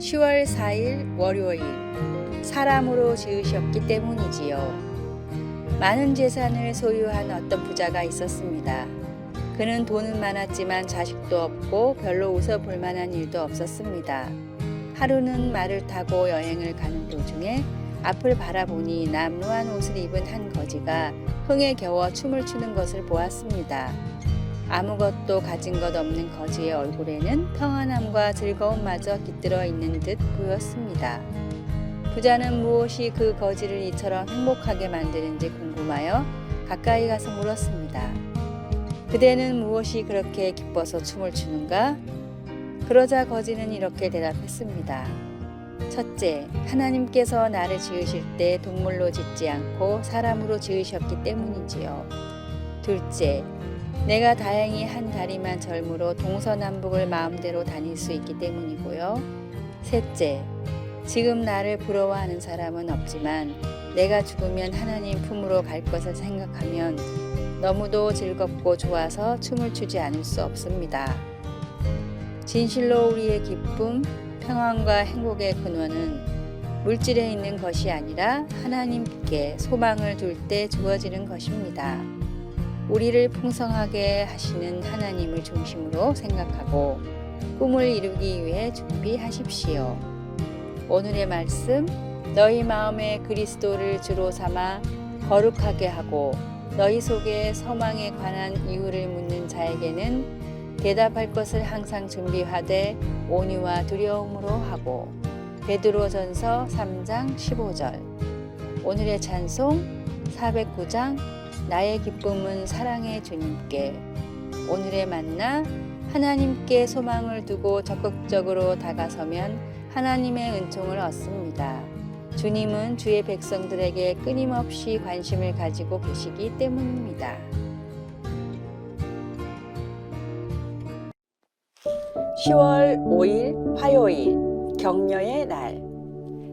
10월 4일 월요일 사람으로 지으셨기 때문이지요. 많은 재산을 소유한 어떤 부자가 있었습니다. 그는 돈은 많았지만 자식도 없고 별로 웃어볼 만한 일도 없었습니다. 하루는 말을 타고 여행을 가는 도중에 앞을 바라보니 남루한 옷을 입은 한 거지가 흥에 겨워 춤을 추는 것을 보았습니다. 아무것도 가진 것 없는 거지의 얼굴에는 평안함과 즐거움마저 깃들어 있는 듯 보였습니다. 부자는 무엇이 그 거지를 이처럼 행복하게 만드는지 궁금하여 가까이 가서 물었습니다. 그대는 무엇이 그렇게 기뻐서 춤을 추는가? 그러자 거지는 이렇게 대답했습니다. 첫째, 하나님께서 나를 지으실 때 동물로 짓지 않고 사람으로 지으셨기 때문이지요. 둘째, 내가 다행히 한 다리만 젊으로 동서남북을 마음대로 다닐 수 있기 때문이고요. 셋째, 지금 나를 부러워하는 사람은 없지만 내가 죽으면 하나님 품으로 갈 것을 생각하면 너무도 즐겁고 좋아서 춤을 추지 않을 수 없습니다. 진실로 우리의 기쁨, 평안과 행복의 근원은 물질에 있는 것이 아니라 하나님께 소망을 둘 때 주어지는 것입니다. 우리를 풍성하게 하시는 하나님을 중심으로 생각하고 꿈을 이루기 위해 준비하십시오. 오늘의 말씀, 너희 마음에 그리스도를 주로 삼아 거룩하게 하고 너희 속에 소망에 관한 이유를 묻는 자에게는 대답할 것을 항상 준비하되 온유와 두려움으로 하고. 베드로전서 3장 15절. 오늘의 찬송 409장 나의 기쁨은 사랑의 주님께. 오늘의 만나 하나님께 소망을 두고 적극적으로 다가서면 하나님의 은총을 얻습니다. 주님은 주의 백성들에게 끊임없이 관심을 가지고 계시기 때문입니다. 10월 5일 화요일 격려의 날.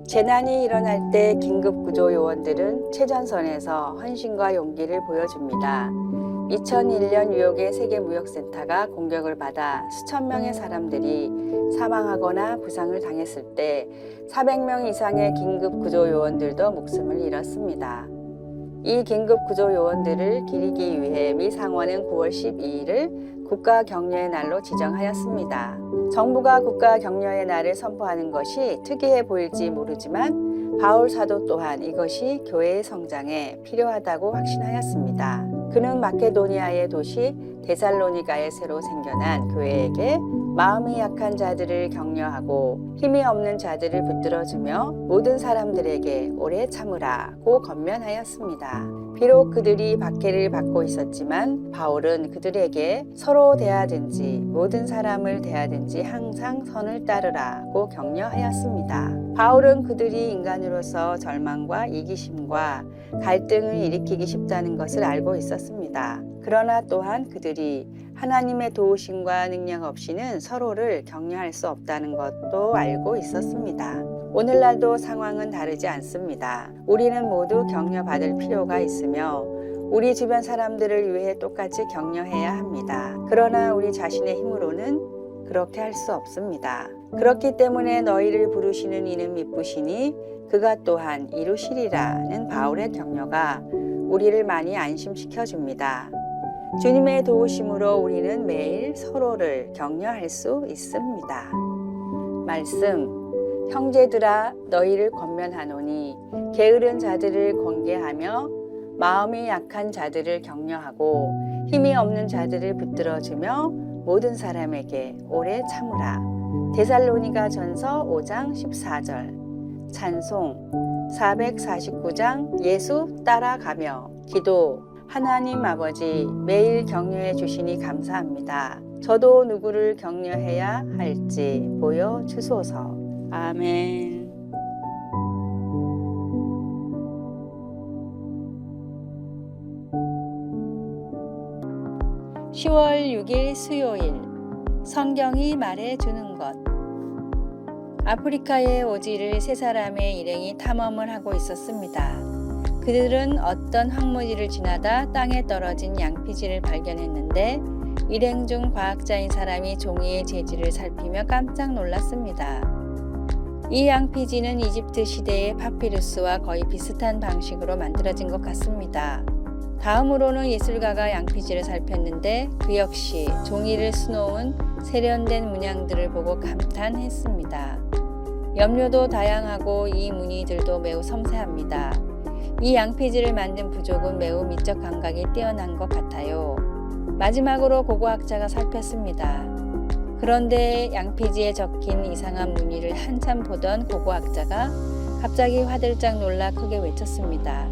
재난이 일어날 때 긴급구조 요원들은 최전선에서 헌신과 용기를 보여줍니다. 2001년 뉴욕의 세계무역센터가 공격을 받아 수천 명의 사람들이 사망하거나 부상을 당했을 때 400명 이상의 긴급구조 요원들도 목숨을 잃었습니다. 이 긴급구조 요원들을 기리기 위해 미 상원은 9월 12일을 국가격려의 날로 지정하였습니다. 정부가 국가격려의 날을 선포하는 것이 특이해 보일지 모르지만 바울 사도 또한 이것이 교회의 성장에 필요하다고 확신하였습니다. 그는 마케도니아의 도시 데살로니가에 새로 생겨난 교회에게 마음이 약한 자들을 격려하고 힘이 없는 자들을 붙들어주며 모든 사람들에게 오래 참으라고 권면하였습니다. 비록 그들이 박해를 받고 있었지만 바울은 그들에게 서로 대하든지 모든 사람을 대하든지 항상 선을 따르라고 격려하였습니다. 바울은 그들이 인간으로서 절망과 이기심과 갈등을 일으키기 쉽다는 것을 알고 있었습니다. 그러나 또한 그들이 하나님의 도우심과 능력 없이는 서로를 격려할 수 없다는 것도 알고 있었습니다. 오늘날도 상황은 다르지 않습니다. 우리는 모두 격려받을 필요가 있으며 우리 주변 사람들을 위해 똑같이 격려해야 합니다. 그러나 우리 자신의 힘으로는 그렇게 할 수 없습니다. 그렇기 때문에 너희를 부르시는 이는 미쁘시니 그가 또한 이루시리라는 바울의 격려가 우리를 많이 안심시켜 줍니다. 주님의 도우심으로 우리는 매일 서로를 격려할 수 있습니다. 말씀, 형제들아 너희를 권면하노니 게으른 자들을 권계하며 마음이 약한 자들을 격려하고 힘이 없는 자들을 붙들어주며 모든 사람에게 오래 참으라. 데살로니가 전서 5장 14절. 찬송 449장 예수 따라가며 기도. 하나님 아버지 매일 격려해 주시니 감사합니다. 저도 누구를 격려해야 할지 보여주소서. 아멘. 10월 6일 수요일 성경이 말해주는 것. 아프리카의 오지를 세 사람의 일행이 탐험을 하고 있었습니다. 그들은 어떤 황무지를 지나다 땅에 떨어진 양피지를 발견했는데 일행 중 과학자인 사람이 종이의 재질을 살피며 깜짝 놀랐습니다. 이 양피지는 이집트 시대의 파피루스와 거의 비슷한 방식으로 만들어진 것 같습니다. 다음으로는 예술가가 양피지를 살폈는데 그 역시 종이를 수놓은 세련된 문양들을 보고 감탄했습니다. 염료도 다양하고 이 무늬들도 매우 섬세합니다. 이 양피지를 만든 부족은 매우 미적 감각이 뛰어난 것 같아요. 마지막으로 고고학자가 살폈습니다. 그런데 양피지에 적힌 이상한 무늬를 한참 보던 고고학자가 갑자기 화들짝 놀라 크게 외쳤습니다.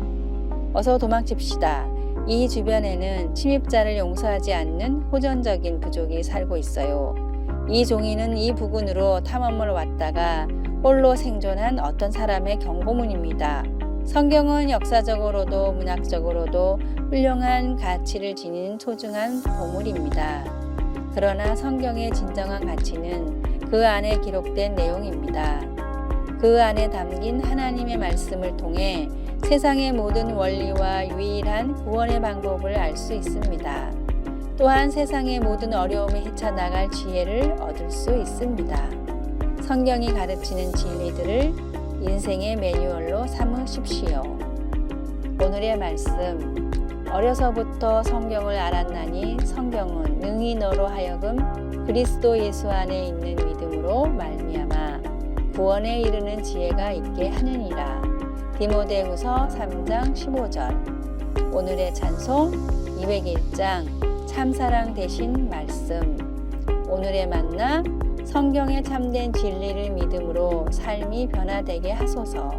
어서 도망칩시다. 이 주변에는 침입자를 용서하지 않는 호전적인 부족이 살고 있어요. 이 종이는 이 부근으로 탐험을 왔다가 홀로 생존한 어떤 사람의 경고문입니다. 성경은 역사적으로도 문학적으로도 훌륭한 가치를 지닌 소중한 보물입니다. 그러나 성경의 진정한 가치는 그 안에 기록된 내용입니다. 그 안에 담긴 하나님의 말씀을 통해 세상의 모든 원리와 유일한 구원의 방법을 알 수 있습니다. 또한 세상의 모든 어려움에 헤쳐나갈 지혜를 얻을 수 있습니다. 성경이 가르치는 진리들을 인생의 매뉴얼로 삼으십시오. 오늘의 말씀. 어려서부터 성경을 알았나니 성경은 능히 너로 하여금 그리스도 예수 안에 있는 믿음으로 말미암아 구원에 이르는 지혜가 있게 하느니라. 디모데후서 3장 15절. 오늘의 찬송 201장 참사랑 되신 말씀. 오늘의 만나 성경의 참된 진리를 믿음으로 삶이 변화되게 하소서.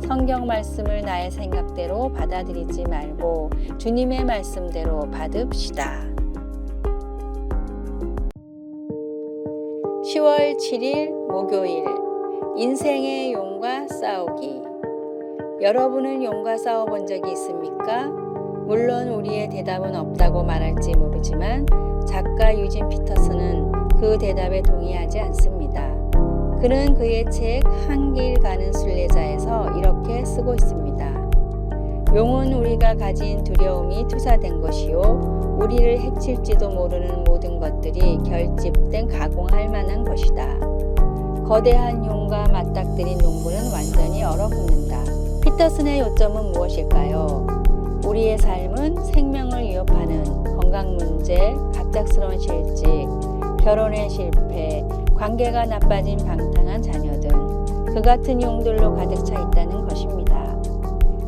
성경 말씀을 나의 생각대로 받아들이지 말고 주님의 말씀대로 받읍시다. 10월 7일 목요일 인생의 용과 싸우기. 여러분은 용과 싸워본 적이 있습니까? 물론 우리의 대답은 없다고 말할지 모르지만 작가 유진 피터슨은 그 대답에 동의하지 않습니다. 그는 그의 책 한 길 가는 순례자에서 이렇게 쓰고 있습니다. 용은 우리가 가진 두려움이 투사된 것이요 우리를 해칠지도 모르는 모든 것들이 결집된 가공할 만한 것이다. 거대한 용과 맞닥뜨린 농부는 완전히 얼어붙는다. 피터슨의 요점은 무엇일까요? 우리의 삶은 생명을 위협하는 건강 문제, 갑작스러운 실직, 결혼의 실패, 관계가 나빠진 방탕한 자녀 등 그 같은 용들로 가득 차 있다는 것입니다.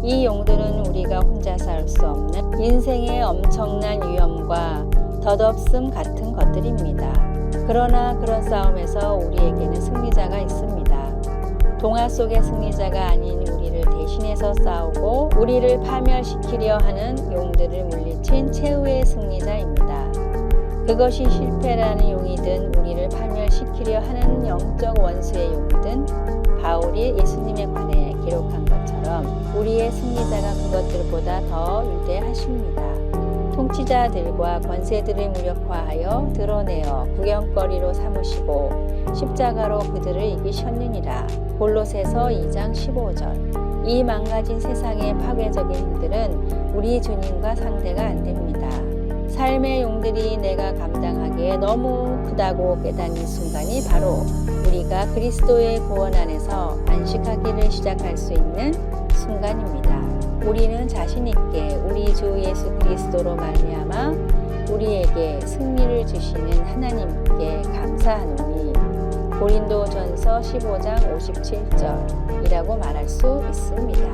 이 용들은 우리가 혼자 살 수 없는 인생의 엄청난 위험과 덧없음 같은 것들입니다. 그러나 그런 싸움에서 우리에게는 승리자가 있습니다. 동화 속의 승리자가 아닌 우리를 대신해서 싸우고 우리를 파멸시키려 하는 용들을 물리친 최후의 승리자입니다. 그것이 실패라는 용이든 우리를 파멸시키려 하는 영적 원수의 용이든 바울이 예수님에 관해 기록한 것처럼 우리의 승리자가 그것들보다 더 위대하십니다. 통치자들과 권세들을 무력화하여 드러내어 구경거리로 삼으시고 십자가로 그들을 이기셨느니라. 골로새서 2장 15절. 이 망가진 세상의 파괴적인 힘들은 우리 주님과 상대가 안 됩니다. 삶의 용들이 내가 감당하기에 너무 크다고 깨닫는 순간이 바로 우리가 그리스도의 구원 안에서 안식하기를 시작할 수 있는 순간입니다. 우리는 자신 있게 우리 주 예수 그리스도로 말미암아 우리에게 승리를 주시는 하나님께 감사하노니 고린도전서 15장 57절이라고 말할 수 있습니다.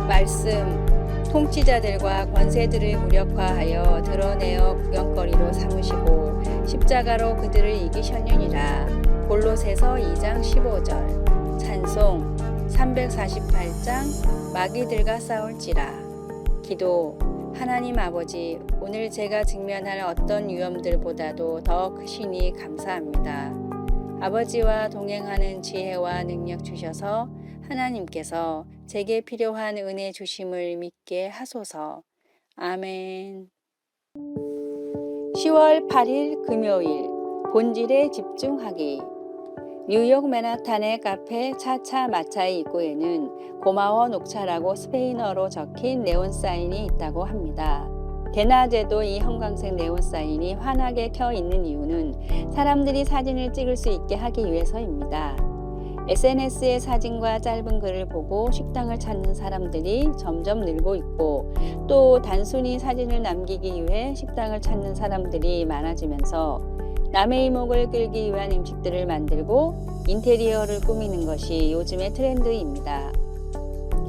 말씀. 통치자들과 권세들을 무력화하여 드러내어 구경거리로 삼으시고 십자가로 그들을 이기셨느니라. 골로새서 2장 15절. 찬송 348장 마귀들과 싸울지라. 기도. 하나님 아버지, 오늘 제가 직면할 어떤 위험들보다도 더 크시니 감사합니다. 아버지와 동행하는 지혜와 능력 주셔서 하나님께서 제게 필요한 은혜 주심을 믿게 하소서. 아멘. 10월 8일 금요일 본질에 집중하기. 뉴욕 맨하탄의 카페 차차 마차의 입구에는 고마워 녹차라고 스페인어로 적힌 네온 사인이 있다고 합니다. 대낮에도 이 형광색 네온 사인이 환하게 켜 있는 이유는 사람들이 사진을 찍을 수 있게 하기 위해서입니다. SNS의 사진과 짧은 글을 보고 식당을 찾는 사람들이 점점 늘고 있고, 또 단순히 사진을 남기기 위해 식당을 찾는 사람들이 많아지면서 남의 이목을 끌기 위한 음식들을 만들고 인테리어를 꾸미는 것이 요즘의 트렌드입니다.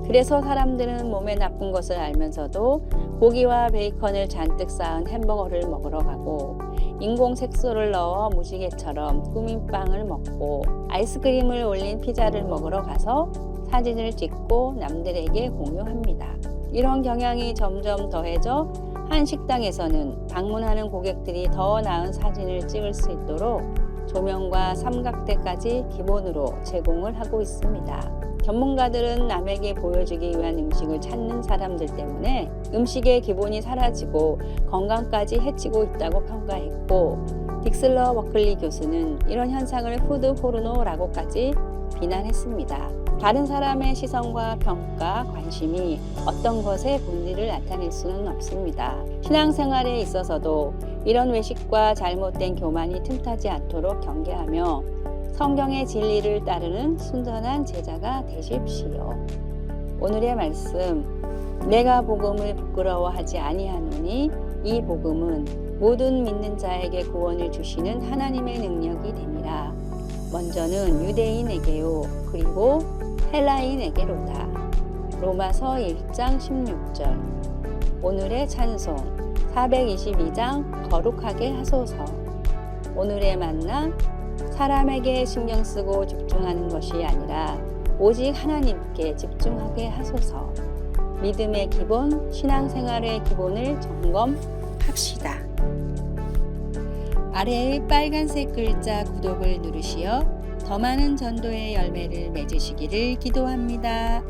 그래서 사람들은 몸에 나쁜 것을 알면서도 고기와 베이컨을 잔뜩 쌓은 햄버거를 먹으러 가고, 인공 색소를 넣어 무지개처럼 꾸민 빵을 먹고, 아이스크림을 올린 피자를 먹으러 가서 사진을 찍고 남들에게 공유합니다. 이런 경향이 점점 더해져 한 식당에서는 방문하는 고객들이 더 나은 사진을 찍을 수 있도록 조명과 삼각대까지 기본으로 제공을 하고 있습니다. 전문가들은 남에게 보여주기 위한 음식을 찾는 사람들 때문에 음식의 기본이 사라지고 건강까지 해치고 있다고 평가했고, 딕슬러 버클리 교수는 이런 현상을 푸드 포르노라고까지 비난했습니다. 다른 사람의 시선과 평가, 관심이 어떤 것의 본질을 나타낼 수는 없습니다. 신앙생활에 있어서도 이런 외식과 잘못된 교만이 틈타지 않도록 경계하며 성경의 진리를 따르는 순전한 제자가 되십시오. 오늘의 말씀, 내가 복음을 부끄러워하지 아니하노니 이 복음은 모든 믿는 자에게 구원을 주시는 하나님의 능력이 됨이라. 먼저는 유대인에게요, 그리고 헬라인에게로다. 로마서 1장 16절. 오늘의 찬송 422장 거룩하게 하소서. 오늘의 만나, 사람에게 신경 쓰고 집중하는 것이 아니라 오직 하나님께 집중하게 하소서. 믿음의 기본, 신앙생활의 기본을 점검합시다. 아래의 빨간색 글자 구독을 누르시어 더 많은 전도의 열매를 맺으시기를 기도합니다.